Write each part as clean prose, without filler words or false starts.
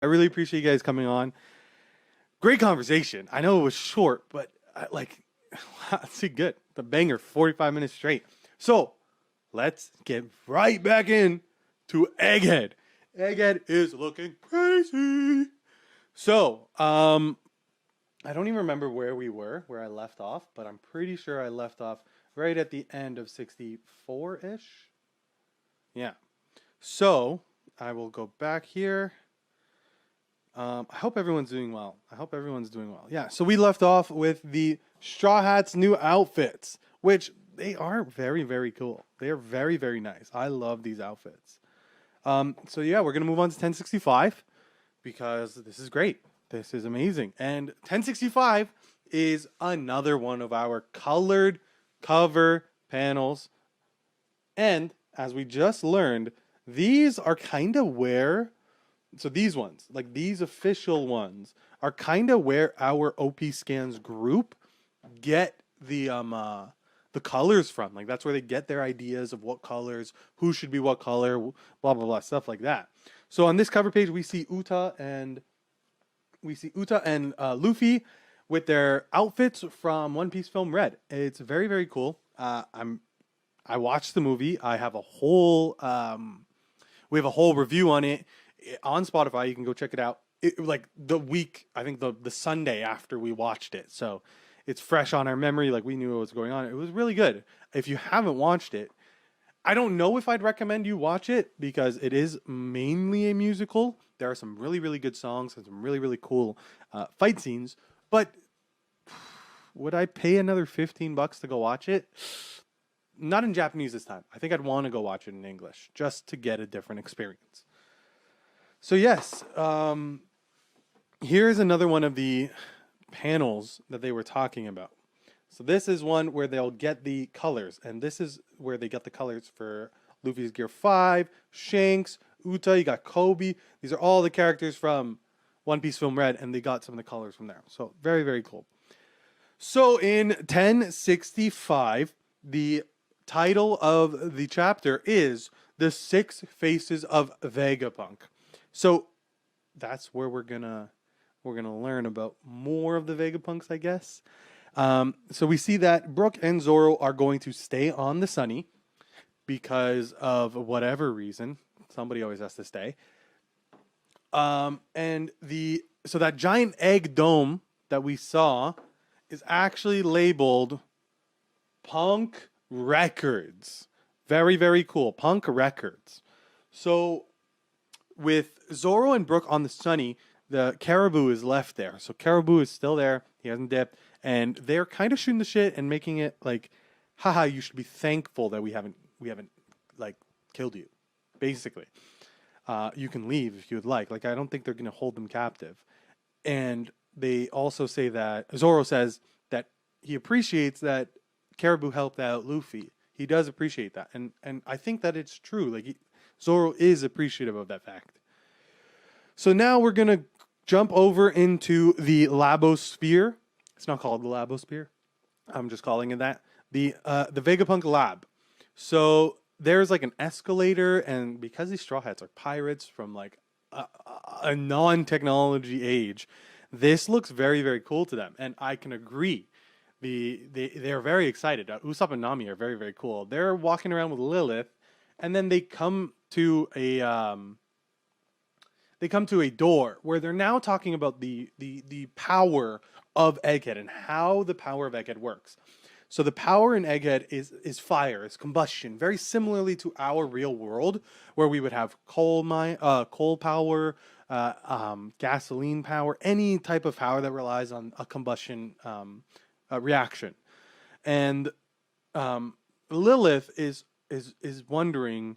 I really appreciate you guys coming on. Great conversation. I know it was short, but let's see, good. The banger, 45 minutes straight. So let's get right back in to Egghead. Egghead is looking crazy. So, I don't even remember where I left off, but I'm pretty sure I left off right at the end of 64-ish. Yeah. So, I will go back here. I hope everyone's doing well. Yeah, so we left off with the Straw Hats' new outfits, which they are very, very cool. They are very, very nice. I love these outfits. So yeah, we're going to move on to 1065 because this is great. This is amazing. And 1065 is another one of our colored cover panels. And as we just learned, these are kind of where... So these ones, like these official ones, are kind of where our OP Scans group get the colors from. Like that's where they get their ideas of what colors, who should be what color, blah blah blah, stuff like that. So on this cover page, we see Uta and Luffy with their outfits from One Piece film Red. It's very, very cool. I watched the movie. I have a whole we have a whole review on it on Spotify. You can go check it out. Like the week, I think the Sunday after we watched it. So it's fresh on our memory. Like we knew what was going on. It was really good. If you haven't watched it, I don't know if I'd recommend you watch it because it is mainly a musical. There are some really, really good songs and some really, really cool fight scenes. But would I pay another $15 to go watch it? Not in Japanese this time. I think I'd want to go watch it in English just to get a different experience. So yes, here's another one of the panels that they were talking about. So this is one where they'll get the colors, and this is where they get the colors for Luffy's Gear 5, Shanks, Uta, you got Kobe. These are all the characters from One Piece film Red, and they got some of the colors from there. So very, very cool. So in 1065, the title of the chapter is The Six Faces of Vegapunk. So that's where we're gonna learn about more of the Vegapunks, I guess. So we see that Brook and Zoro are going to stay on the Sunny because of whatever reason. Somebody always has to stay. So that giant egg dome that we saw is actually labeled Punk Records. Very, very cool. Punk Records. So with Zoro and Brook on the Sunny, the Caribou is left there. So Caribou is still there. He hasn't dipped. And they're kind of shooting the shit and making it like, haha, you should be thankful that we haven't like killed you. Basically. You can leave if you would like. Like, I don't think they're going to hold them captive. And they also say that, Zoro says that he appreciates that Caribou helped out Luffy. He does appreciate that. And I think that it's true. Like, Zoro is appreciative of that fact. So now we're going to jump over into the Labosphere. It's not called the Labosphere. I'm just calling it that. The Vegapunk Lab. So there's like an escalator, and because these Straw Hats are pirates from like a non-technology age, this looks very, very cool to them. And I can agree. They're very excited. Usopp and Nami are very, very cool. They're walking around with Lilith, and then they come to a door where they're now talking about the power of Egghead and how the power of Egghead works. So the power in Egghead is fire, is combustion, very similarly to our real world, where we would have coal power, gasoline power, any type of power that relies on a combustion reaction. And Lilith is wondering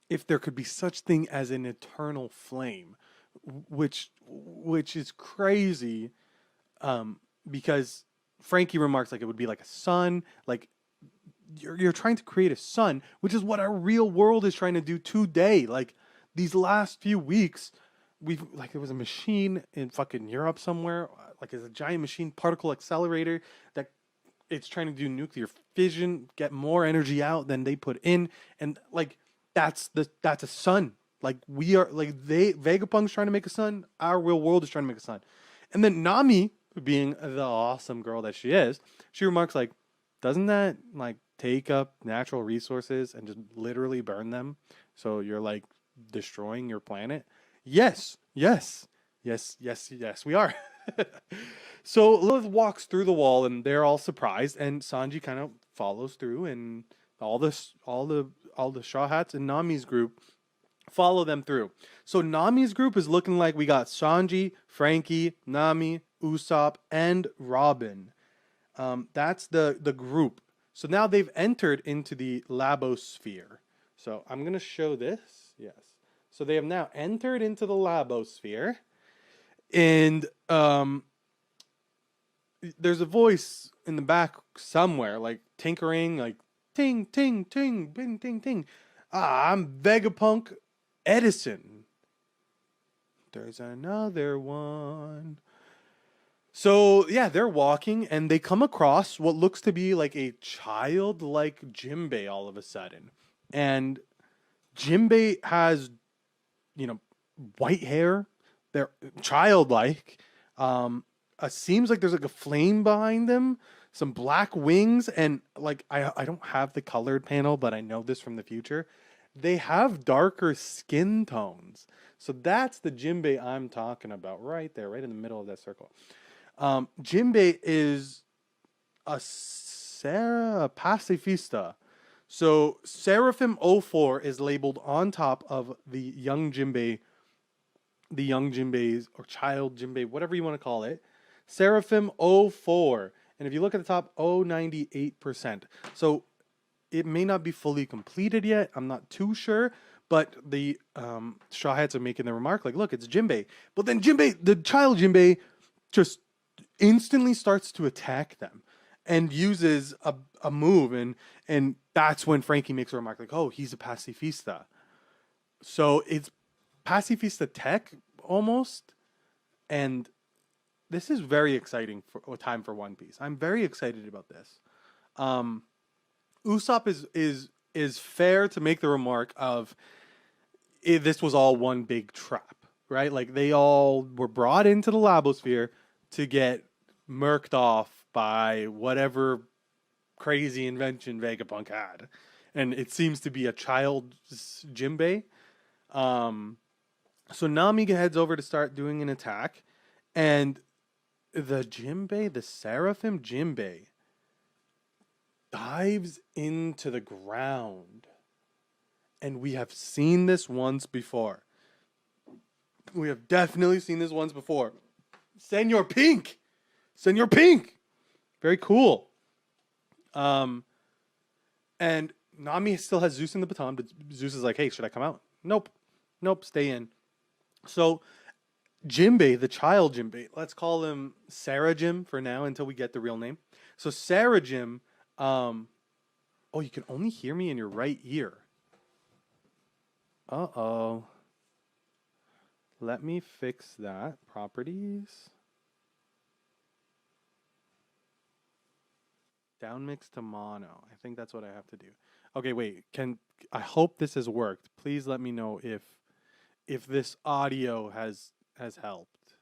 if there could be such thing as an eternal flame, which is crazy, because Frankie remarks like it would be like a sun, like you're trying to create a sun, which is what our real world is trying to do today. Like these last few weeks, there was a machine in fucking Europe somewhere, like it's a giant machine particle accelerator that it's trying to do nuclear fission, get more energy out than they put in, and like that's a sun. Like we are like Vegapunk's trying to make a son, our real world is trying to make a son. And then Nami, being the awesome girl that she is, she remarks like, doesn't that like take up natural resources and just literally burn them? So you're like destroying your planet? Yes, yes, yes, yes, yes, we are. So Lilith walks through the wall and they're all surprised, and Sanji kind of follows through, and all the Straw Hats and Nami's group follow them through. So Nami's group is looking like we got Sanji, Frankie, Nami, Usopp, and Robin. That's the group. So now they've entered into the Labosphere. So I'm gonna show this. Yes. So they have now entered into the Labosphere, and there's a voice in the back somewhere, like tinkering, like ting ting ting, bing ting ting. I'm Vegapunk Edison. There's another one. So yeah, they're walking and they come across what looks to be like a childlike Jimbei all of a sudden. And Jimbei has, white hair. They're childlike. Seems like there's like a flame behind them, some black wings, and like I don't have the colored panel, but I know this from the future. They have darker skin tones. So that's the Jimbei I'm talking about right there, right in the middle of that circle. Jimbei is a pacifista. So Seraphim '04 is labeled on top of the young Jimbei, or child Jimbei, whatever you want to call it. Seraphim '04. And if you look at the top, 98%. So it may not be fully completed yet. I'm not too sure. But the Straw Hats are making the remark like, look, it's Jimbei. But then Jimbei, the child Jimbei, just instantly starts to attack them and uses a move. And that's when Frankie makes a remark like, oh, he's a pacifista. So it's pacifista tech almost. And this is very exciting for a time for One Piece. I'm very excited about this. Usopp is fair to make the remark of this was all one big trap, right? Like they all were brought into the Labosphere to get murked off by whatever crazy invention Vegapunk had, and it seems to be a child's Jimbei. So Nami heads over to start doing an attack, and the Seraphim Jimbei, dives into the ground. And we have seen this once before. We have definitely seen this once before. Senor Pink! Senor Pink! Very cool. And Nami still has Zeus in the baton, but Zeus is like, hey, should I come out? Nope, stay in. So Jimbei, the child Jimbei, let's call him Sarah Jim for now until we get the real name. So Sarah Jim, oh, you can only hear me in your right ear. Uh-oh. Let me fix that. Properties. Downmix to mono. I think that's what I have to do. Okay, wait. I hope this has worked. Please let me know if this audio has helped.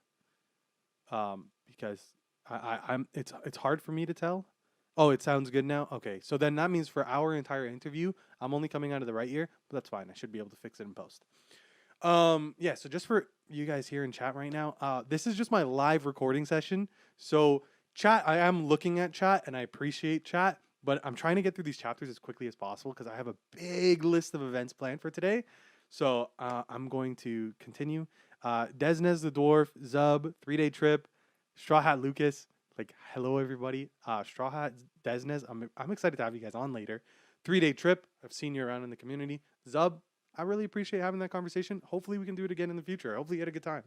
Because it's hard for me to tell. Oh, it sounds good now? Okay, so then that means for our entire interview, I'm only coming out of the right ear, but that's fine. I should be able to fix it in post. Yeah, so just for you guys here in chat right now, this is just my live recording session. So chat, I am looking at chat, and I appreciate chat, but I'm trying to get through these chapters as quickly as possible because I have a big list of events planned for today. So I'm going to continue. Desnez the Dwarf, Zub, 3-Day Trip, Straw Hat Lucas. Like, hello everybody. Straw Hat Desnez, I'm excited to have you guys on later. 3-Day Trip, I've seen you around in the community. Zub, I really appreciate having that conversation. Hopefully we can do it again in the future. Hopefully you had a good time.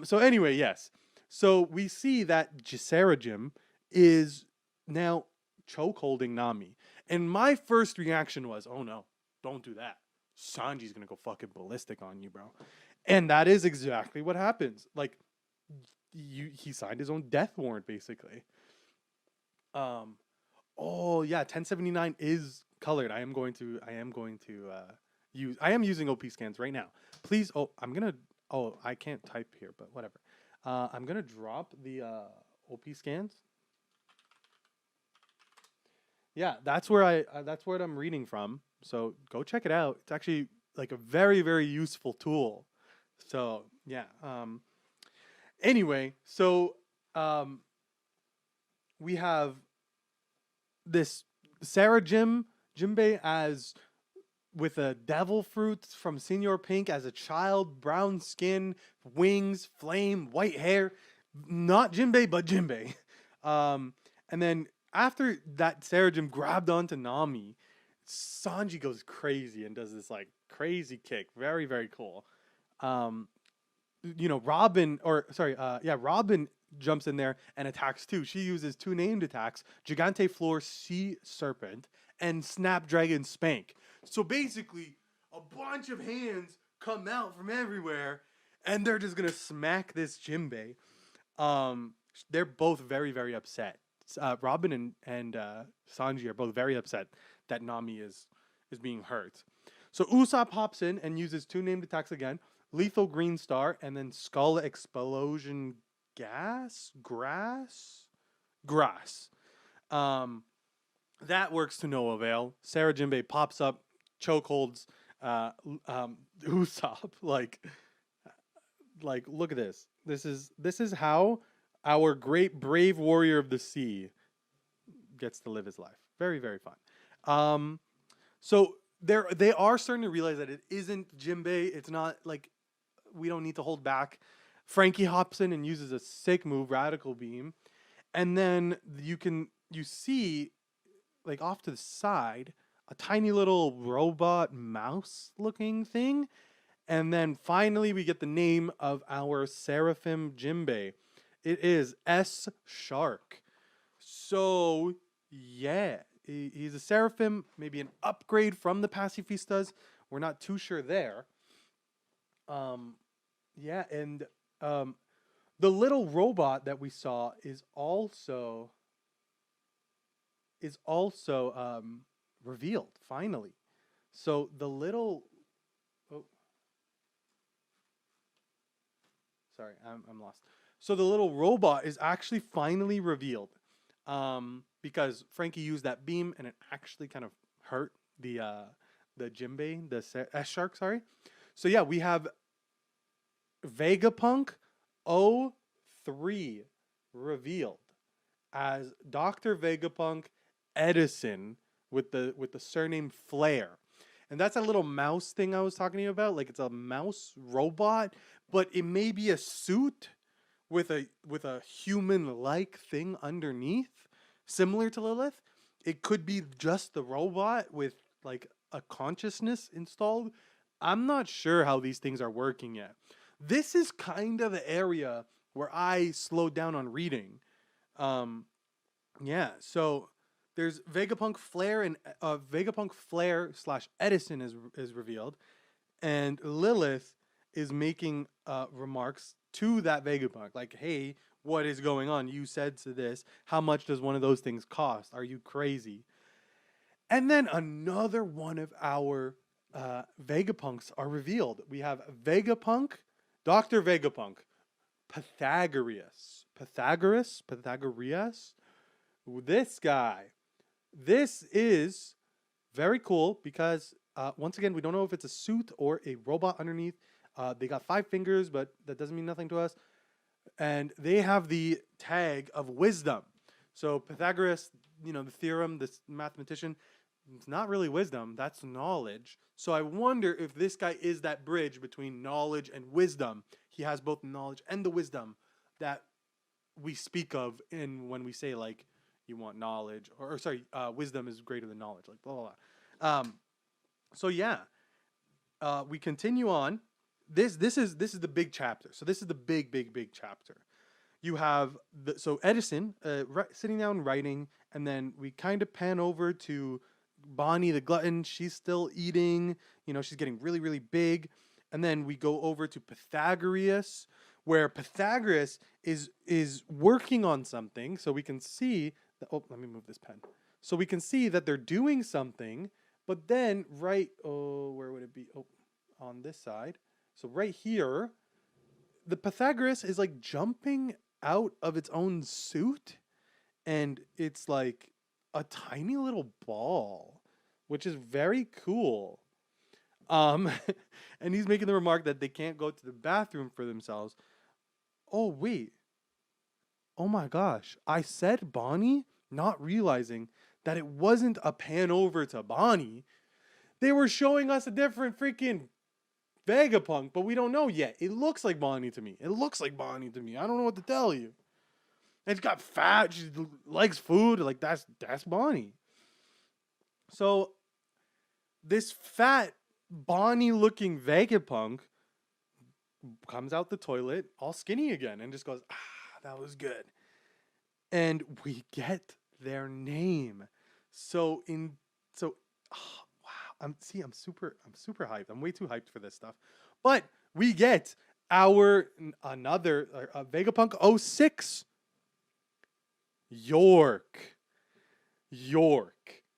So anyway, yes. So we see that Sarah Jim is now chokeholding Nami. And my first reaction was, oh no, don't do that. Sanji's gonna go fucking ballistic on you, bro. And that is exactly what happens. Like, he signed his own death warrant, basically. Oh yeah, 1079 is colored. I am going to use. I am using OP scans right now. Please. Oh, I'm gonna. Oh, I can't type here, but whatever. I'm gonna drop the OP scans. Yeah, that's where that's what I'm reading from. So go check it out. It's actually like a very very useful tool. So yeah. Anyway, so we have this Sarah Jimbei as with a devil fruit from Senior Pink as a child, brown skin, wings, flame, white hair. Not Jimbei, but Jimbei. And then after that, Sarah Jim grabbed onto Nami. Sanji goes crazy and does this like crazy kick. Very, very cool. Robin, Robin jumps in there and attacks too. She uses two named attacks: Gigante Floor Sea Serpent and Snapdragon Spank. So basically, a bunch of hands come out from everywhere, and they're just gonna smack this Jimbei. They're both very, very upset. Robin and Sanji are both very upset that Nami is being hurt. So Usopp hops in and uses two named attacks again: Lethal Green Star and then Skull Explosion Grass. That works to no avail. Sarah Jimbei pops up, chokeholds Usopp. Like look at this. This is how our great brave warrior of the sea gets to live his life. Very, very fun. So they are starting to realize that it isn't Jimbei. It's not like we don't need to hold back. Frankie hops in and uses a sick move, Radical Beam. And then you see like off to the side a tiny little robot mouse looking thing. And then finally we get the name of our Seraphim Jimbei. It is S Shark. So yeah, he's a Seraphim, maybe an upgrade from the Pacifistas. We're not too sure there. Yeah, and the little robot that we saw is also revealed finally. So the little sorry, I'm lost. So the little robot is actually finally revealed, because Frankie used that beam and it actually kind of hurt the Jimbei, the S Shark. Sorry. So yeah, we have Vegapunk 03 revealed as Dr. Vegapunk Edison with the surname Flare. And that's that little mouse thing I was talking to you about. Like it's a mouse robot, but it may be a suit with a human-like thing underneath, similar to Lilith. It could be just the robot with like a consciousness installed. I'm not sure how these things are working yet. This is kind of the area where I slowed down on reading. Yeah, so there's Vegapunk Flare and Vegapunk Flare / Edison is revealed, and Lilith is making remarks to that Vegapunk, like, "Hey, what is going on? You said to this. How much does one of those things cost? Are you crazy?" And then another one of our Vegapunks are revealed. We have Vegapunk, Dr. Vegapunk, Pythagoras. This guy. This is very cool because, once again, we don't know if it's a suit or a robot underneath. They got 5 fingers, but that doesn't mean nothing to us. And they have the tag of wisdom. So Pythagoras, the theorem, this mathematician, it's not really wisdom, that's knowledge. So I wonder if this guy is that bridge between knowledge and wisdom. He has both the knowledge and the wisdom that we speak of when we say, like, you want knowledge, or wisdom is greater than knowledge, like blah, blah, blah. So yeah, we continue on. This is the big chapter. So this is the big chapter. You have Edison sitting down writing, and then we kind of pan over to Bonnie the Glutton. She's still eating. She's getting really, really big. And then we go over to Pythagoras, where Pythagoras is working on something. So we can see that. Oh, let me move this pen. So we can see that they're doing something. But then, where would would it be? Oh, on this side. So right here, the Pythagoras is like jumping out of its own suit, and it's like a tiny little ball, which is very cool. Um, and he's making the remark that they can't go to the bathroom for themselves. Oh, wait. Oh my gosh. I said Bonnie, not realizing that it wasn't a pan over to Bonnie. They were showing us a different freaking Vegapunk, but we don't know yet. It looks like Bonnie to me. It looks like Bonnie to me. I don't know what to tell you. It's got fat. She likes food. Like that's Bonnie. So this fat Bonnie-looking Vegapunk comes out the toilet all skinny again and just goes, that was good. And we get their name. So wow, I'm super hyped. I'm way too hyped for this stuff. But we get another Vegapunk 06 York,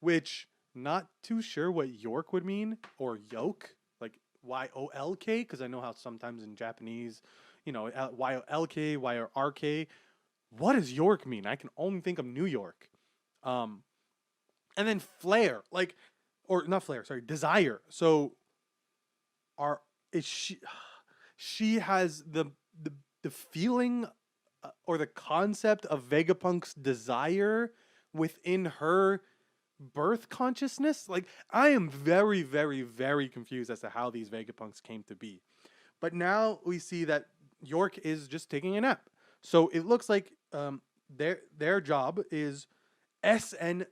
which not too sure what York would mean, or yoke, like YOLK, because I know how sometimes in Japanese, YOLK, YRK. What does York mean? I can only think of New York. And then flare, or not flare, sorry, desire. So she has the feeling or the concept of Vegapunk's desire within her birth consciousness. Like, I am very, very, very confused as to how these Vegapunks came to be. But now we see that York is just taking a nap. So it looks like their job is SDN.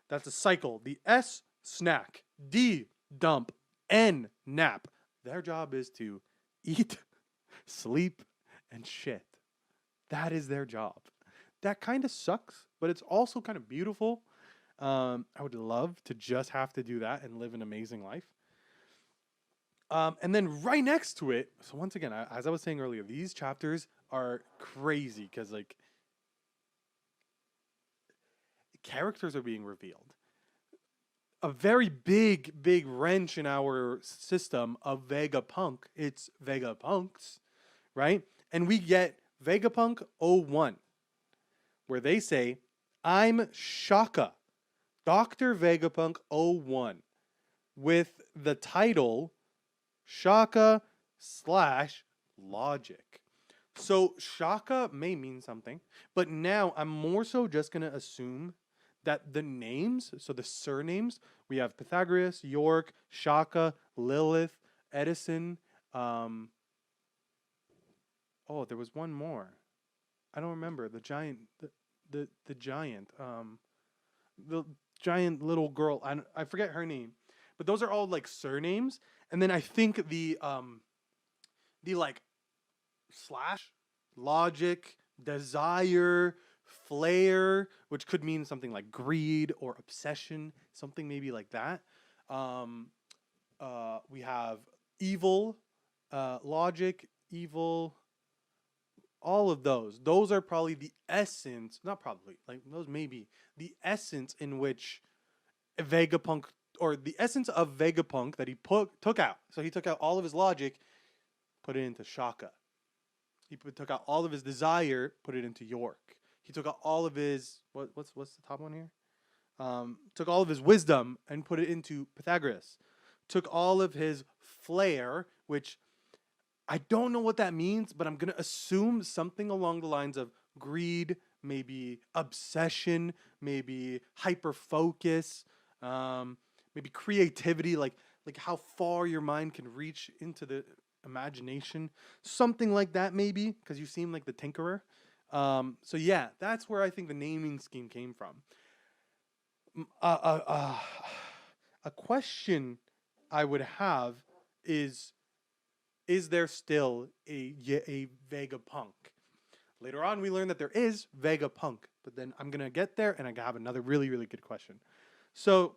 That's a cycle. The S, snack. D, dump. N, nap. Their job is to eat, sleep, and shit. That is their job. That kind of sucks, but it's also kind of beautiful. I would love to just have to do that and live an amazing life. And then right next to it, so once again, as I was saying earlier, these chapters are crazy because characters are being revealed. A very big wrench in our system of Vegapunk. It's Vegapunks, right? And we get Vegapunk 01, where they say, I'm Shaka, Dr. Vegapunk 01, with the title Shaka / Logic. So Shaka may mean something, but now I'm more so just going to assume that the names, so the surnames, we have Pythagoras, York, Shaka, Lilith, Edison. There was one more. I don't remember. The giant, the giant, the giant little girl. I forget her name, but those are all like surnames. And then I think the slash, logic, desire, flare, which could mean something like greed or obsession, something maybe like that. We have evil, logic, evil, all of those. Those are probably the essence, not probably, like those may be the essence in which Vegapunk, or the essence of Vegapunk that he took out. So he took out all of his logic, put it into Shaka. He took out all of his desire, put it into York. He took out all of his, what's the top one here? Took all of his wisdom and put it into Pythagoras. Took all of his flair, which I don't know what that means, but I'm going to assume something along the lines of greed, maybe obsession, maybe hyper focus, maybe creativity, like how far your mind can reach into the imagination, something like that maybe, because you seem like the tinkerer. So yeah, that's where I think the naming scheme came from. A question I would have is there still a Vegapunk? Later on, we learn that there is Vegapunk, but then I'm gonna get there, and I have another really, really good question. So,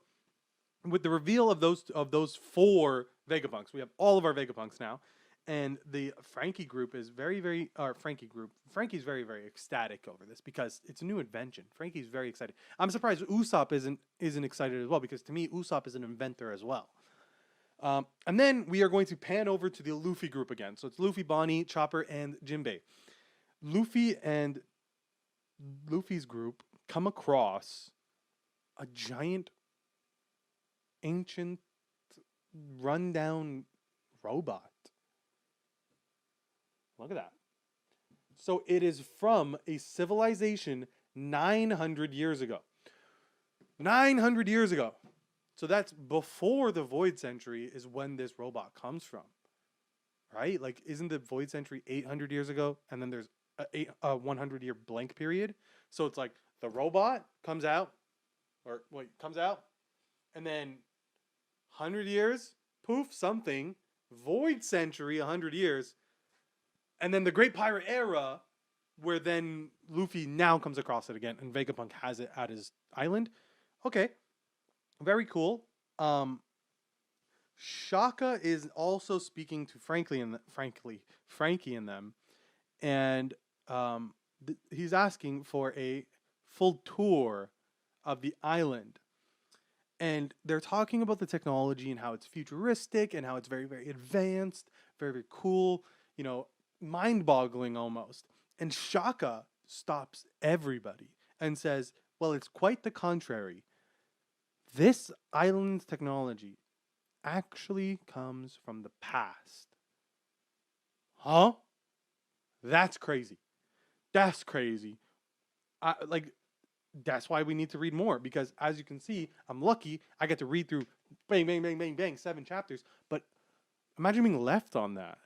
with the reveal of those 4 Vegapunks, we have all of our Vegapunks now, and the Frankie group is Frankie's very, very ecstatic over this because it's a new invention. Frankie's very excited. I'm surprised Usopp isn't excited as well, because to me, Usopp is an inventor as well. And then we are going to pan over to the Luffy group again. So it's Luffy, Bonnie, Chopper, and Jinbei. Luffy and Luffy's group come across a giant, ancient, rundown robot. Look at that. So it is from a civilization 900 years ago. 900 years ago. So that's before the Void Century is when this robot comes from. Right? Like, isn't the Void Century 800 years ago? And then there's a 100-year blank period. So it's like the robot comes out, and then 100 years, poof, something, Void Century, 100 years, and then the Great Pirate Era, where then Luffy now comes across it again, and Vegapunk has it at his island. Okay, very cool. Shaka is also speaking to Frankie and them, and he's asking for a full tour of the island. And they're talking about the technology and how it's futuristic and how it's very, very advanced, very, very cool, mind-boggling almost. And Shaka stops everybody and says, well, it's quite the contrary. This island's technology actually comes from the past. Huh? That's crazy. That's crazy. That's why we need to read more, because as you can see, I'm lucky I get to read through bang, bang, bang, bang, bang, 7 chapters. But imagine being left on that.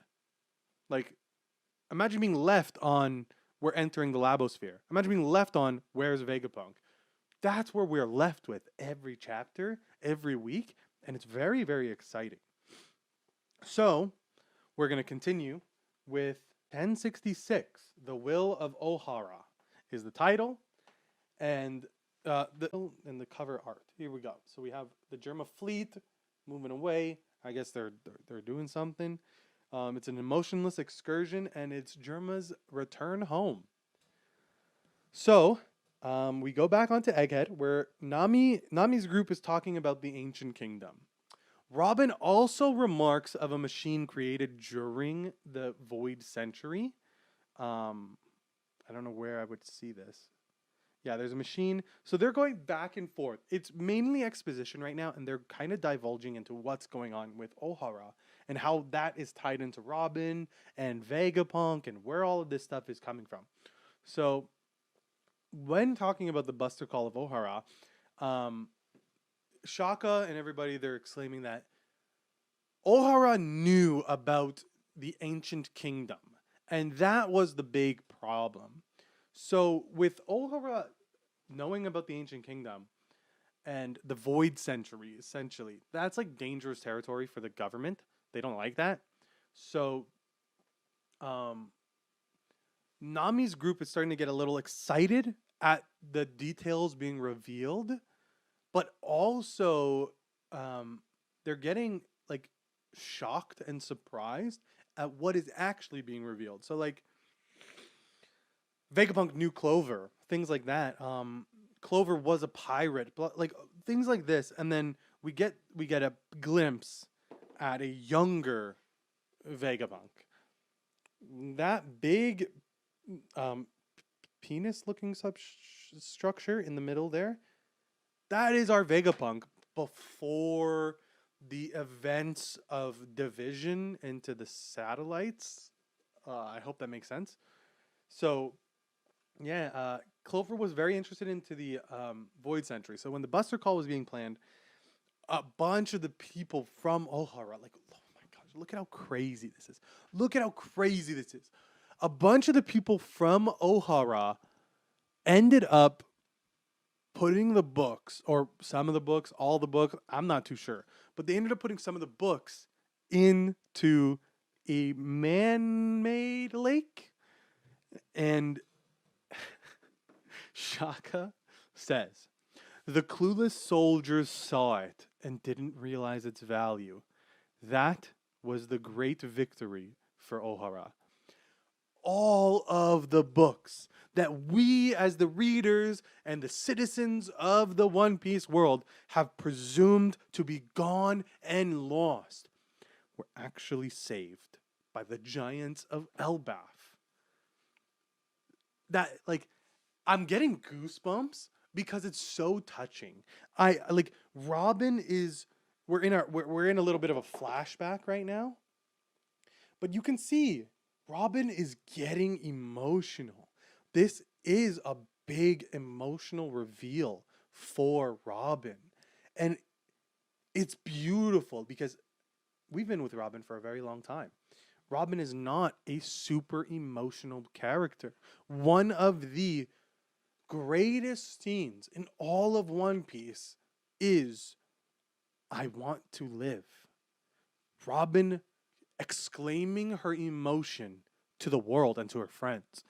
Imagine being left on we're entering the Labosphere. Imagine being left on where's Vegapunk. That's where we're left with every chapter, every week, and it's very, very exciting. So we're going to continue with 1066, The Will of Ohara is the title. And the cover art. Here we go. So we have the Germa fleet moving away. I guess they're doing something. It's an emotionless excursion, and it's Germa's return home. So we go back onto Egghead, where Nami's group is talking about the ancient kingdom. Robin also remarks of a machine created during the Void Century. I don't know where I would see this. Yeah, there's a machine. So they're going back and forth. It's mainly exposition right now, and they're kind of divulging into what's going on with Ohara and how that is tied into Robin and Vegapunk and where all of this stuff is coming from. So when talking about the Buster Call of Ohara, Shaka and everybody, they're exclaiming that Ohara knew about the ancient kingdom, and that was the big problem. So with Ohara knowing about the ancient kingdom and the Void Century, essentially, that's like dangerous territory for the government. They don't like that. So Nami's group is starting to get a little excited at the details being revealed, but also they're getting like shocked and surprised at what is actually being revealed. So like Vegapunk knew Clover, things like that. Clover was a pirate, like things like this, and then we get a glimpse at a younger Vegapunk. That big penis-looking substructure in the middle there, that is our Vegapunk before the events of division into the satellites. I hope that makes sense. So yeah, Clover was very interested into the Void Century. So when the Buster Call was being planned, a bunch of the people from Ohara, like, oh my gosh, look at how crazy this is. Look at how crazy this is. A bunch of the people from Ohara ended up putting the books, or some of the books, all the books, I'm not too sure, but they ended up putting some of the books into a man-made lake. And Shaka says, the clueless soldiers saw it and didn't realize its value. That was the great victory for Ohara. all of the books that we as the readers and the citizens of the One Piece world have presumed to be gone and lost were actually saved by the giants of Elbaf. That, like, I'm getting goosebumps because it's so touching. I like Robin is we're in a little bit of a flashback right now. But you can see Robin is getting emotional. This is a big emotional reveal for Robin. And it's beautiful because we've been with Robin for a very long time. Robin is not a super emotional character. One of the greatest scenes in all of One Piece is I want to live. Robin exclaiming her emotion to the world and to her friends.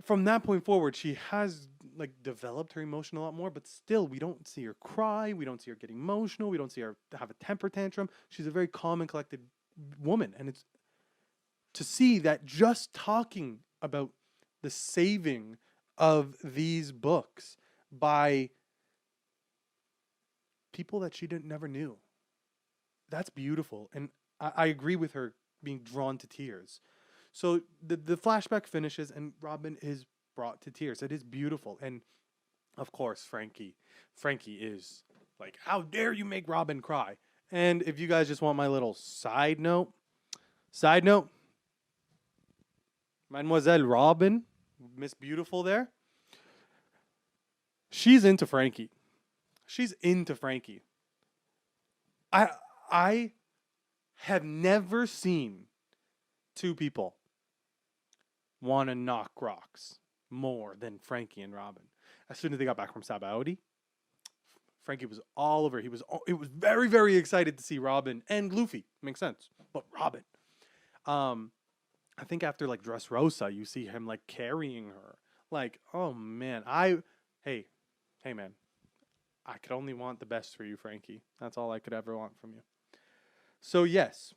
From that point forward, she has like developed her emotion a lot more, but still we don't see her cry, we don't see her get emotional, we don't see her have a temper tantrum. She's a very calm and collected woman, and it's to see that just talking about the saving of these books by people that she never knew. That's beautiful, and I agree with her being drawn to tears. So the flashback finishes and Robin is brought to tears. It is beautiful. And of course, Frankie is like, how dare you make Robin cry? And if you guys just want my little side note, Mademoiselle Robin, Miss Beautiful there, she's into Frankie. I have never seen two people want to knock rocks more than Frankie and Robin. As soon as they got back from Sabaody, Frankie was all over. He was very, very excited to see Robin and Luffy. Makes sense. But Robin. I think after like Dressrosa, you see him like carrying her. Like, oh man. Hey man. I could only want the best for you, Frankie. That's all I could ever want from you. So yes.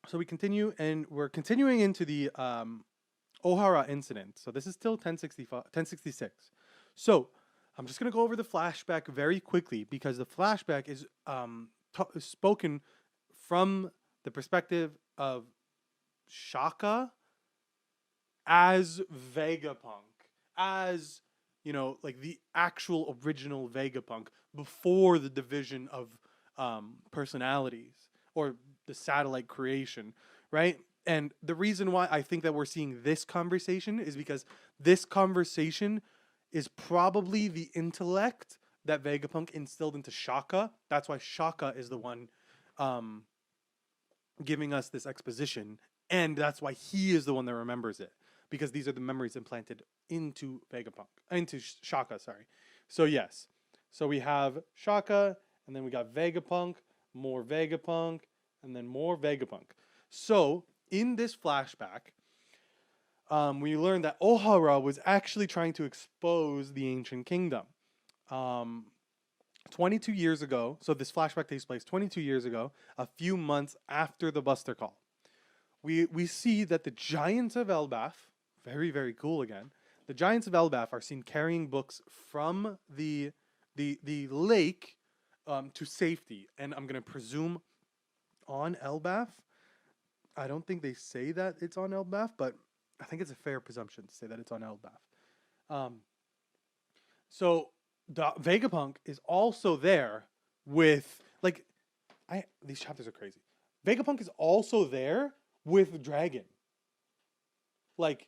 So we continue, and we're continuing into the Ohara incident. So this is still 1066. So I'm just going to go over the flashback very quickly because the flashback is spoken from the perspective of Shaka as Vegapunk, as, you know, like the actual original Vegapunk before the division of personalities or the satellite creation, right? And the reason why I think that we're seeing this conversation is because this conversation is probably the intellect that Vegapunk instilled into Shaka. That's why Shaka is the one giving us this exposition. And that's why he is the one that remembers it. Because these are the memories implanted into Shaka, sorry. So yes. So we have Shaka, and then we got Vegapunk, more Vegapunk, and then more Vegapunk. So in this flashback, we learned that Ohara was actually trying to expose the ancient kingdom. 22 years ago, so this flashback takes place 22 years ago, a few months after the Buster Call. We see that the giants of Elbaf, very, very cool again, the giants of Elbaf are seen carrying books from the lake to safety. And I'm going to presume on Elbaf. I don't think they say that it's on Elbaf, but I think it's a fair presumption to say that it's on Elbaf. So Vegapunk is also there with, like, these chapters are crazy. Vegapunk is also there with Dragon. Like,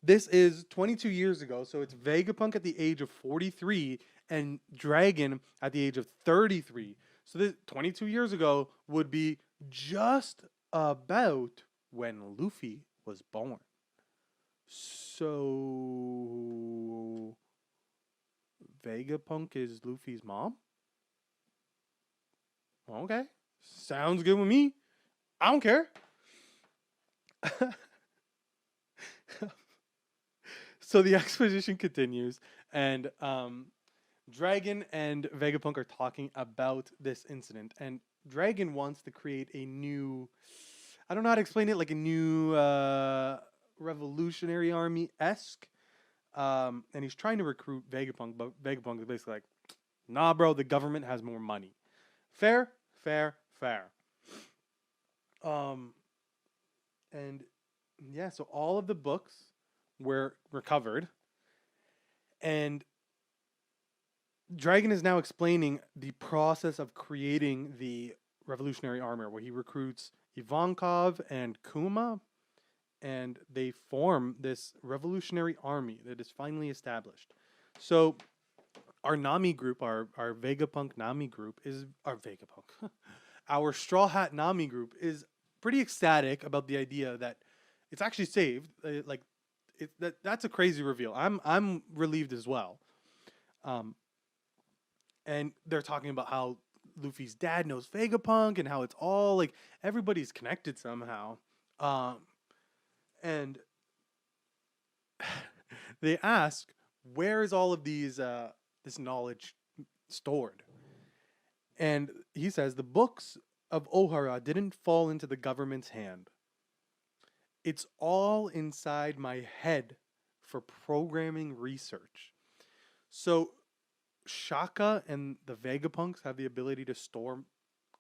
this is 22 years ago, so it's Vegapunk at the age of 43 and Dragon at the age of 33. So this 22 years ago would be just about when Luffy was born. So Vegapunk is Luffy's mom? Okay. Sounds good with me. I don't care. So the exposition continues, and Dragon and Vegapunk are talking about this incident, and Dragon wants to create a new, I don't know how to explain it, like a new Revolutionary Army-esque. And he's trying to recruit Vegapunk, but Vegapunk is basically like, nah, bro, the government has more money. Fair, fair, fair. And yeah, so all of the books were recovered, and Dragon is now explaining the process of creating the Revolutionary Army, where he recruits Ivankov and Kuma, and they form this Revolutionary Army that is finally established. So our Nami group, our Vegapunk Nami group is our Vegapunk. Our Straw Hat Nami group is pretty ecstatic about the idea that it's actually saved. That's a crazy reveal. I'm relieved as well. And they're talking about how Luffy's dad knows Vegapunk and how it's all like everybody's connected somehow. And they ask, where is all of these this knowledge stored? And he says the books of Ohara didn't fall into the government's hand. It's all inside my head for programming research. So Shaka and the Vegapunks have the ability to store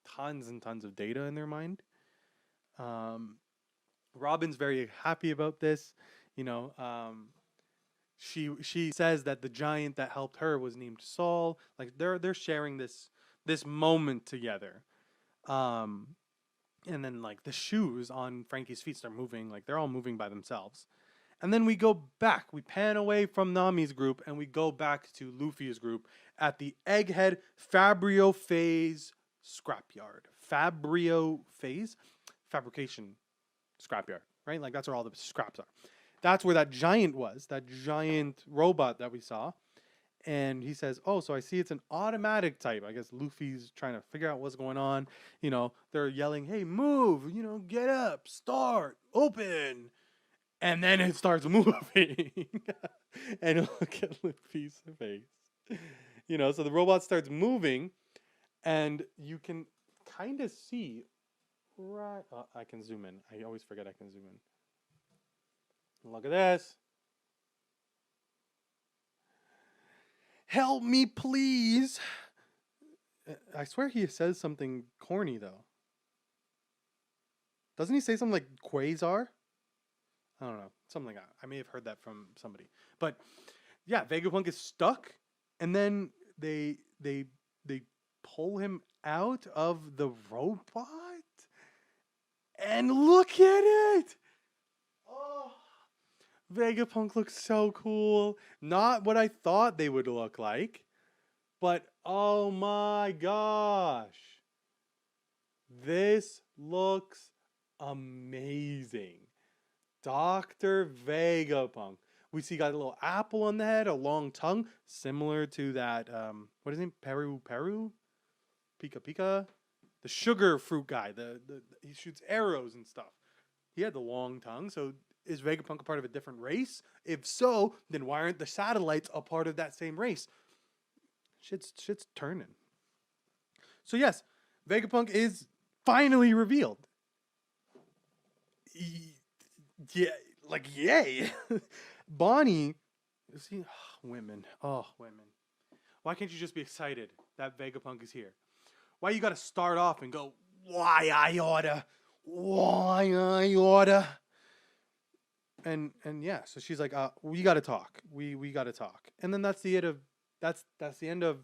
tons and tons of data in their mind. Robin's very happy about this. She says that the giant that helped her was named Saul. Like they're sharing this moment together. And then like the shoes on Frankie's feet start moving, like they're all moving by themselves. And then we go back, we pan away from Nami's group and we go back to Luffy's group at the Egghead Fabrio Phase Scrapyard. Fabrio Phase? Fabrication Scrapyard, right? Like that's where all the scraps are. That's where that giant was, that giant robot that we saw. And he says, oh, so I see it's an automatic type. I guess Luffy's trying to figure out what's going on. They're yelling, hey, move, get up, start, open. And then it starts moving. And look at Luffy's face. So the robot starts moving. And you can kind of see, right? Oh, I can zoom in. I always forget I can zoom in. Look at this. Help me, please. I swear he says something corny, though. Doesn't he say something like Quasar? I don't know. Something like that. I may have heard that from somebody. But yeah, Vegapunk is stuck. And then they pull him out of the robot. And look at it. Oh, Vegapunk looks so cool. Not what I thought they would look like, but oh my gosh. This looks amazing. Dr. Vegapunk. We see got a little apple on the head, a long tongue, similar to that, what is his name? Peru? Pika Pika? The sugar fruit guy. He shoots arrows and stuff. He had the long tongue, so is Vegapunk a part of a different race? If so, then why aren't the satellites a part of that same race? Shit's turning. So yes, Vegapunk is finally revealed. Yeah, like yay. Bonnie, see, women. Oh, women. Why can't you just be excited that Vegapunk is here? Why you gotta start off and go, why I oughta? And yeah, so she's like, we gotta talk. We gotta talk. And then that's the end of that's the end of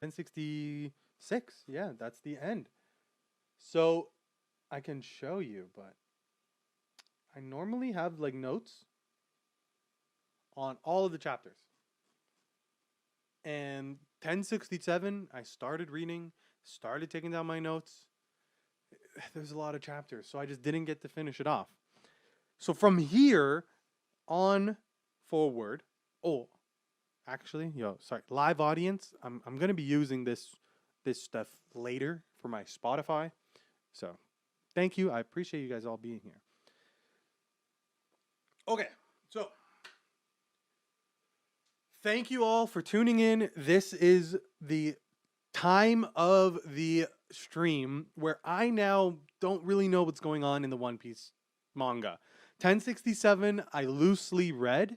1066. Yeah, that's the end. So I can show you, but I normally have like notes on all of the chapters. And 1067, I started reading, started taking down my notes. There's a lot of chapters, so I just didn't get to finish it off. So from here on forward, live audience, I'm going to be using this stuff later for my Spotify. So thank you. I appreciate you guys all being here. Okay, so thank you all for tuning in. This is the time of the stream where I now don't really know what's going on in the One Piece manga. 1067, I loosely read.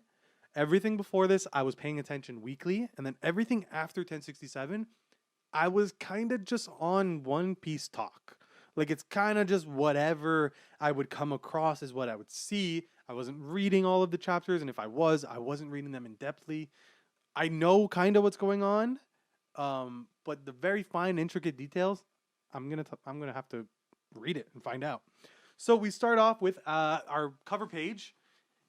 Everything before this, I was paying attention weekly. And then everything after 1067, I was kind of just on One Piece talk. Like, it's kind of just whatever I would come across is what I would see. I wasn't reading all of the chapters. And if I was, I wasn't reading them in depthly. I know kind of what's going on, but the very fine, intricate details, I'm gonna have to read it and find out. So we start off with our cover page,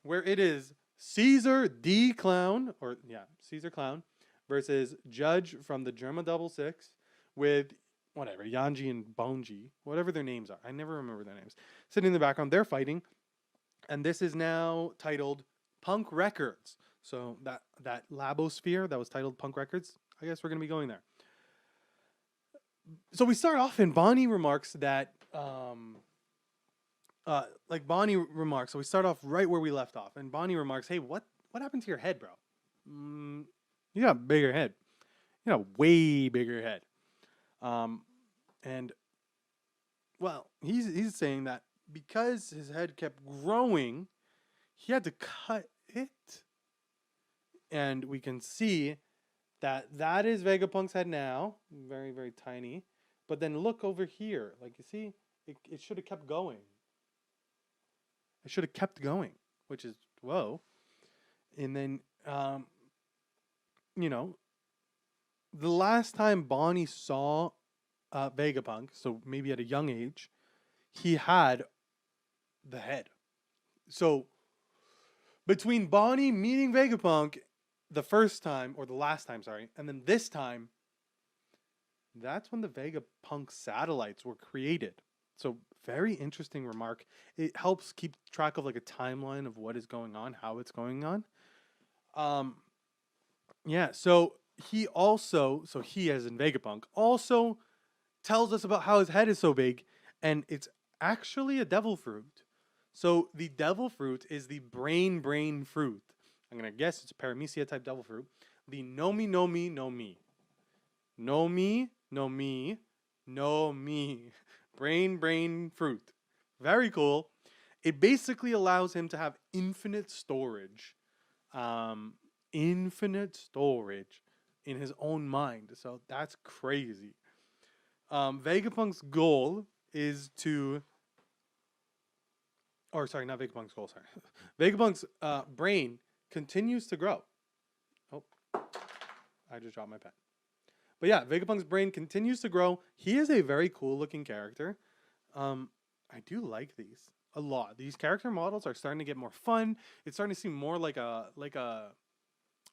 where it is Caesar D Clown, or yeah, Caesar Clown, versus Judge from the Germa Double Six, with whatever Yanji and Bonji, whatever their names are. I never remember their names. Sitting in the background, they're fighting, and this is now titled Punk Records. So that Labosphere that was titled Punk Records, I guess we're gonna be going there. So we start off and Bonnie remarks that Bonnie remarks. So we start off right where we left off, and Bonnie remarks, "Hey, what happened to your head, bro? You got a bigger head. You got a way bigger head." And well, he's saying that because his head kept growing, he had to cut it, and we can see that is Vegapunk's head now, very very tiny. But then look over here, like you see, it should have kept going. It should have kept going, which is whoa. And then, you know, the last time Bonnie saw Vegapunk, so maybe at a young age, he had the head. So between Bonnie meeting Vegapunk the first time, or the last time, sorry, and then this time, that's when the Vegapunk satellites were created. So very interesting remark. It helps keep track of like a timeline of what is going on, how it's going on. Yeah, so he as in Vegapunk also tells us about how his head is so big, and it's actually a devil fruit. So the devil fruit is the brain fruit. I'm gonna guess it's a paramecia type devil fruit. The Nomi Nomi no Mi. Nomi Nomi no Mi. Brain fruit. Very cool. It basically allows him to have infinite storage. Infinite storage in his own mind. So that's crazy. Vegapunk's goal is to, or sorry, not Vegapunk's goal, sorry. Vegapunk's brain continues to grow. Oh, I just dropped my pen. But yeah, Vegapunk's brain continues to grow. He is a very cool looking character. I do like these a lot. These character models are starting to get more fun. It's starting to seem more like a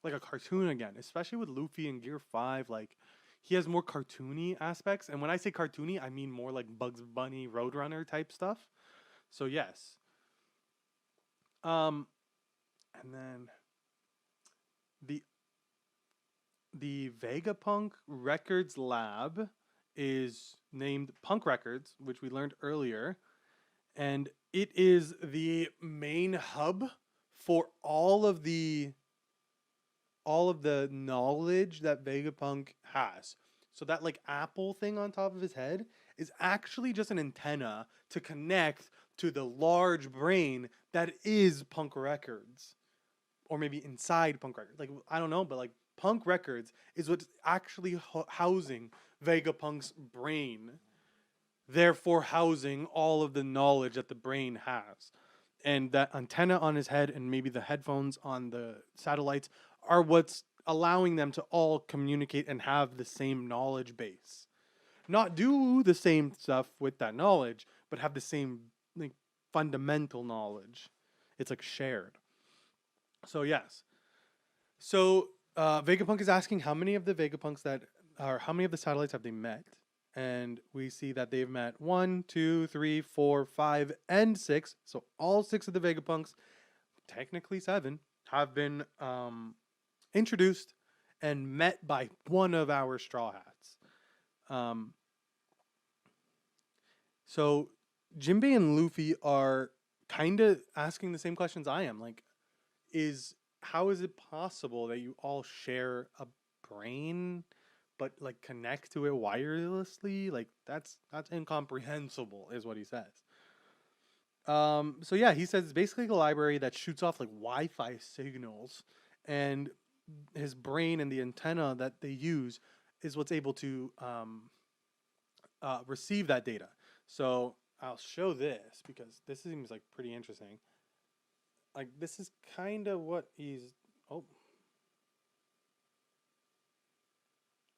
cartoon again, especially with Luffy in Gear 5. Like, he has more cartoony aspects. And when I say cartoony, I mean more like Bugs Bunny, Roadrunner type stuff. So yes. And then the Vegapunk Records Lab is named Punk Records, which we learned earlier, and it is the main hub for all of the knowledge that Vegapunk has. So that like apple thing on top of his head is actually just an antenna to connect to the large brain that is Punk Records, or maybe inside Punk Records. Like, I don't know, but like Punk Records is what's actually housing Vegapunk's brain, therefore housing all of the knowledge that the brain has. And that antenna on his head and maybe the headphones on the satellites are what's allowing them to all communicate and have the same knowledge base. Not do the same stuff with that knowledge, but have the same like fundamental knowledge. It's like shared. So yes. So Vegapunk is asking how many of the satellites have they met? And we see that they've met 1, 2, 3, 4, 5, and 6. So all 6 of the Vegapunks, technically 7, have been introduced and met by one of our Straw Hats. So Jinbei and Luffy are kind of asking the same questions I am. Like, how is it possible that you all share a brain? but like connect to it wirelessly, like that's incomprehensible, is what he says. So yeah, he says it's basically a library that shoots off like Wi-Fi signals, and his brain and the antenna that they use is what's able to receive that data. So I'll show this because this seems like pretty interesting. Like this is kind of what he's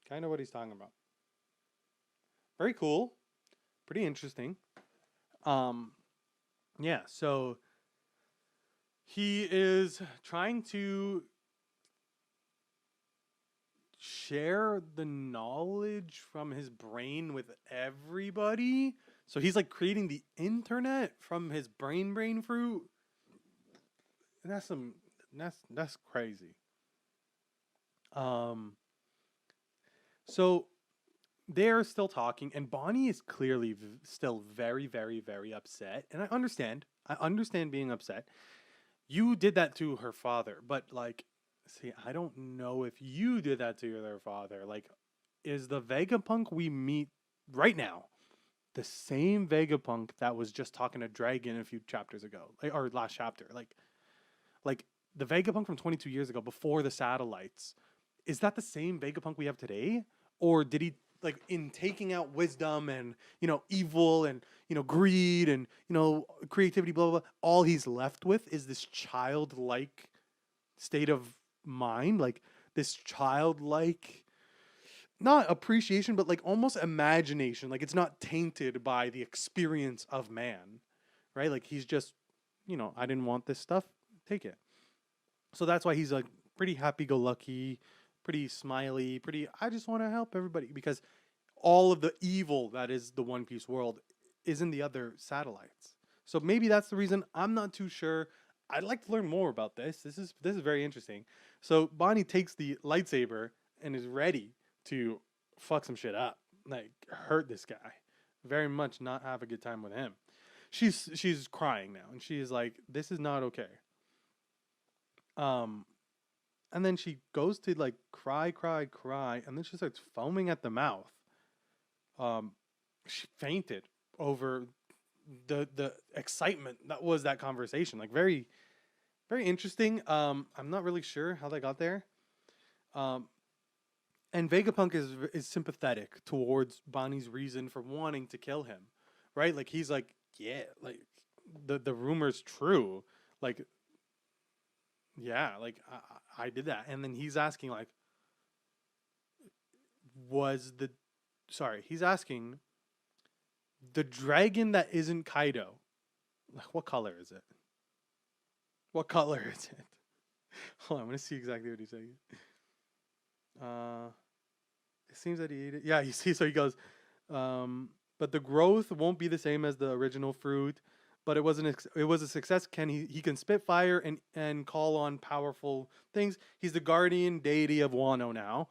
kind of what he's talking about. Very cool, pretty interesting. Yeah, so he is trying to share the knowledge from his brain with everybody. So he's like creating the internet from his brain fruit. And that's crazy. So they're still talking, and Bonnie is clearly still very, very, very upset. And I understand being upset. You did that to her father, but like, see, I don't know if you did that to their father. Like, is the Vegapunk we meet right now the same Vegapunk that was just talking to Dragon a few chapters ago, like, or last chapter? Like the Vegapunk from 22 years ago, before the satellites, is that the same Vegapunk we have today? Or did he, like, in taking out wisdom and, evil and, greed and, creativity, blah, blah, blah, all he's left with is this childlike state of mind, like this childlike, not appreciation, but like almost imagination. Like it's not tainted by the experience of man, right? Like he's just, I didn't want this stuff, take it. So that's why he's like pretty happy-go-lucky, pretty smiley, I just want to help everybody, because all of the evil that is the One Piece world is in the other satellites. So maybe that's the reason. I'm not too sure. I'd like to learn more about this. This is very interesting. So Bonnie takes the lightsaber and is ready to fuck some shit up, like hurt this guy, very much not have a good time with him. She's crying now, and she's like, this is not okay. And then she goes to like cry, and then she starts foaming at the mouth. She fainted over the excitement that was that conversation. Like very, very interesting. I'm not really sure how they got there. And Vegapunk is sympathetic towards Bonnie's reason for wanting to kill him, right? Like he's like, yeah, like the rumor's true. Like, yeah, like I did that. And then he's asking like, he's asking, the dragon that isn't Kaido, like what color is it? What color is it? Hold on, I'm gonna see exactly what he's saying. It seems that he ate it. Yeah, you see, so he goes, but the growth won't be the same as the original fruit, but it was a success. He can spit fire and call on powerful things. He's the guardian deity of Wano now.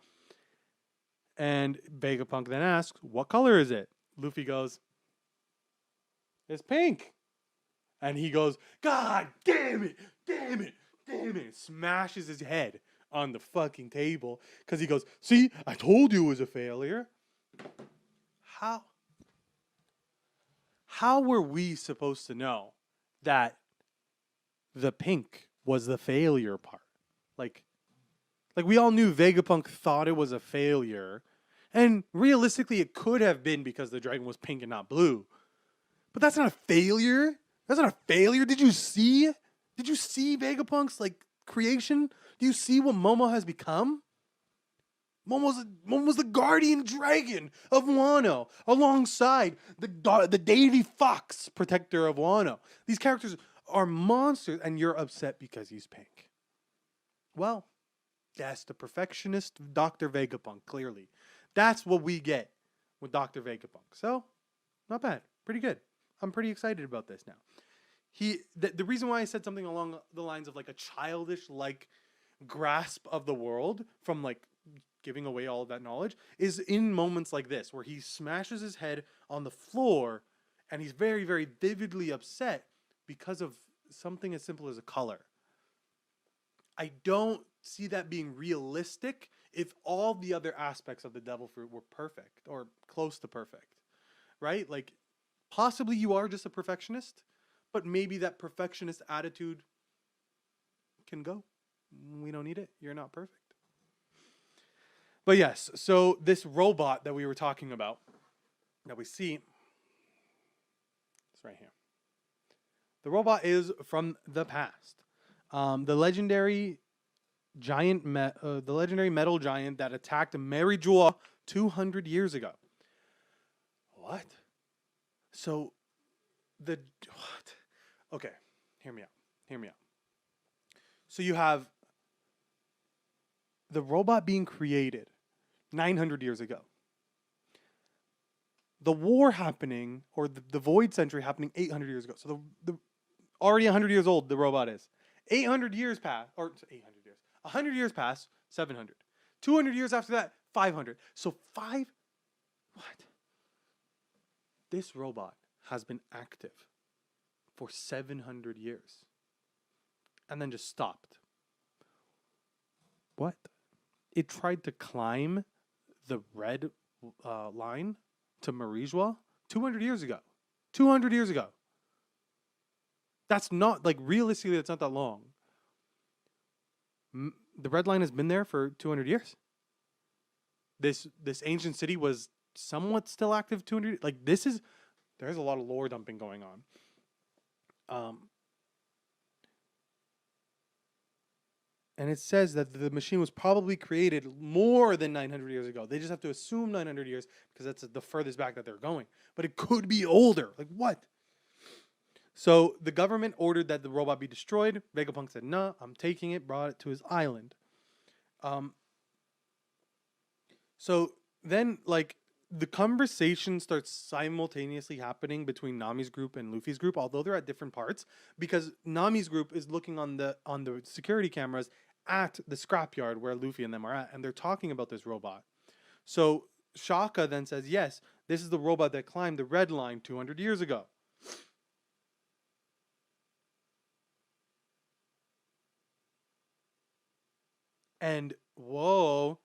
And Vegapunk then asks, what color is it? Luffy goes, it's pink. And he goes, God damn it. Smashes his head on the fucking table because he goes, see, I told you it was a failure. How were we supposed to know that the pink was the failure part? Like we all knew Vegapunk thought it was a failure, and realistically it could have been because the dragon was pink and not blue. But that's not a failure. Did you see Vegapunk's like creation? Do you see what Momo has become? Momo's the guardian dragon of Wano, alongside the deity Fox, protector of Wano. These characters are monsters, and you're upset because he's pink. Well, that's the perfectionist Dr. Vegapunk, clearly. That's what we get with Dr. Vegapunk. So, not bad. Pretty good. I'm pretty excited about this now. The reason why I said something along the lines of like a childish like grasp of the world from like giving away all of that knowledge is in moments like this where he smashes his head on the floor and he's very, very vividly upset because of something as simple as a color. I don't see that being realistic if all the other aspects of the devil fruit were perfect or close to perfect, right? Like, possibly you are just a perfectionist, but maybe that perfectionist attitude can go. We don't need it. You're not perfect. But yes, so this robot that we were talking about, that we see, it's right here. The robot is from the past. The legendary metal giant that attacked Mary Jewel 200 years ago. What? So what? Okay, hear me out. So you have the robot being created 900 years ago. The war happening, or the void century happening 800 years ago. So the already 100 years old, the robot is. 800 years pass, or 800 years. 100 years pass, 700. 200 years after that, 500. So what? This robot has been active for 700 years. And then just stopped. What? It tried to climb the red line to Marijua 200 years ago. 200 years ago. That's not, like, realistically, that's not that long. The red line has been there for 200 years. This ancient city was somewhat still active 200. Like, there's a lot of lore dumping going on. And it says that the machine was probably created more than 900 years ago. They just have to assume 900 years because that's the furthest back that they're going. But it could be older. Like, what? So the government ordered that the robot be destroyed. Vegapunk said, "Nah, I'm taking it," brought it to his island. So then, like, the conversation starts simultaneously happening between Nami's group and Luffy's group, although they're at different parts, because Nami's group is looking on the security cameras at the scrapyard where Luffy and them are at, and they're talking about this robot. So Shaka then says, "Yes, this is the robot that climbed the red line 200 years ago." And whoa,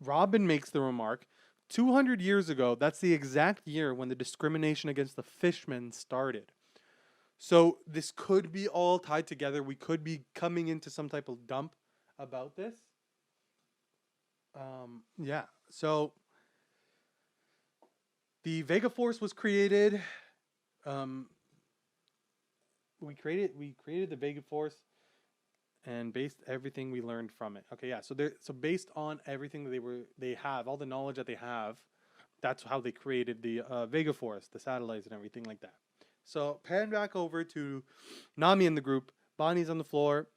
Robin makes the remark, 200 years ago, that's the exact year when the discrimination against the fishmen started. So this could be all tied together. We could be coming into some type of dump about this. Yeah. So the Vega Force was created. We created the Vega Force and based everything we learned from it. Okay, yeah. So based on everything that they have, all the knowledge that they have, that's how they created the Vega Force, the satellites and everything like that. So pan back over to Nami and the group. Bonnie's on the floor.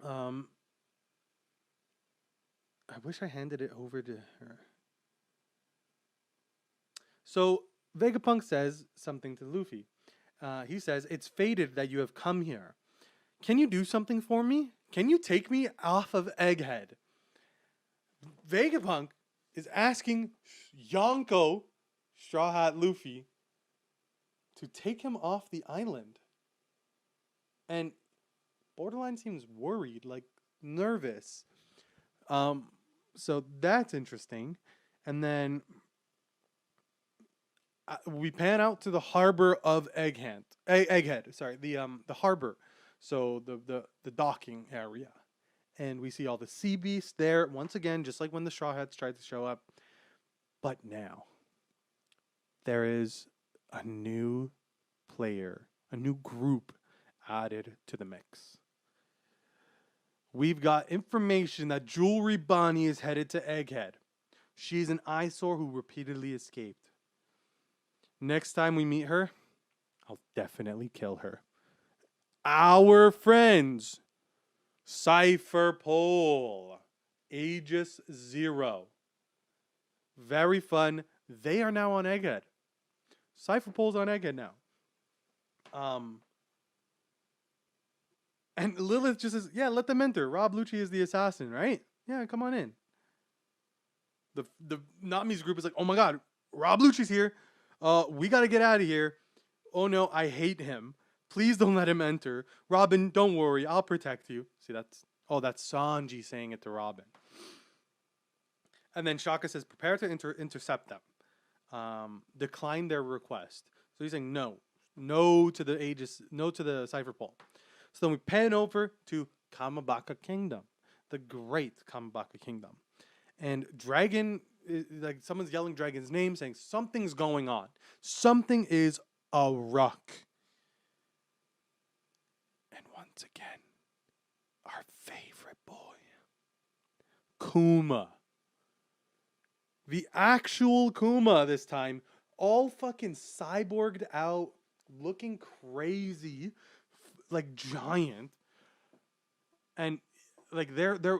I wish I handed it over to her. So Vegapunk says something to Luffy. He says, "It's fated that you have come here. Can you do something for me? Can you take me off of Egghead?" Vegapunk is asking Yonko, Straw Hat Luffy, to take him off the island. And Borderline seems worried, like nervous. So that's interesting. And then we pan out to the harbor of Egghead. Sorry, the harbor. So the docking area. And we see all the sea beasts there once again, just like when the Straw Hats tried to show up. But now there is a new player, a new group added to the mix. We've got information that Jewelry Bonnie is headed to Egghead. She's an eyesore who repeatedly escaped. Next time we meet her, I'll definitely kill her. Our friends, Cypher Pole, Aegis Zero. Very fun. They are now on Egghead. Cypher Pole's on Egghead now. And Lilith just says, "Yeah, let them enter. Rob Lucci is the assassin, right? Yeah, come on in." The Nami's group is like, "Oh my god, Rob Lucci's here. We gotta get out of here. Oh no, I hate him. Please don't let him enter. Robin, don't worry, I'll protect you." See, that's Sanji saying it to Robin. And then Shaka says, prepare to intercept them. Decline their request. So he's saying no. No to the Aegis, no to the Cypher Pole. So then we pan over to Kamabaka Kingdom. The great Kamabaka Kingdom. And Dragon, like someone's yelling Dragon's name, saying something's going on. Something is a rock. And once again, our favorite boy, Kuma. The actual Kuma this time, all fucking cyborged out, looking crazy, like giant. And like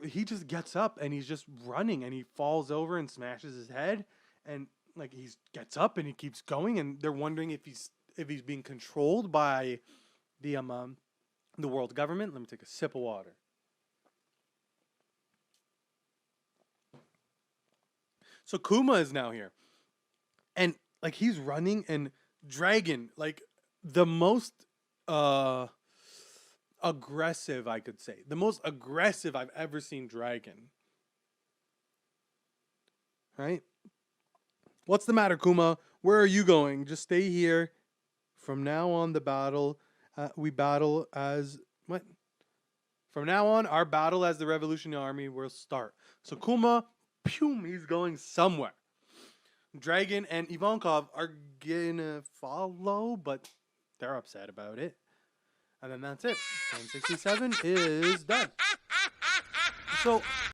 he just gets up and he's just running and he falls over and smashes his head, and like he gets up and he keeps going, and they're wondering if he's being controlled by the world government. Let me take a sip of water. So Kuma is now here. And like he's running, and Dragon, like the most aggressive, I could say. The most aggressive I've ever seen Dragon. Right? What's the matter, Kuma? Where are you going? Just stay here. From now on, we battle as what? From now on, our battle as the Revolutionary Army will start. So Kuma, he's going somewhere. Dragon and Ivankov are gonna follow, but they're upset about it. And then that's it. 1067 is done. So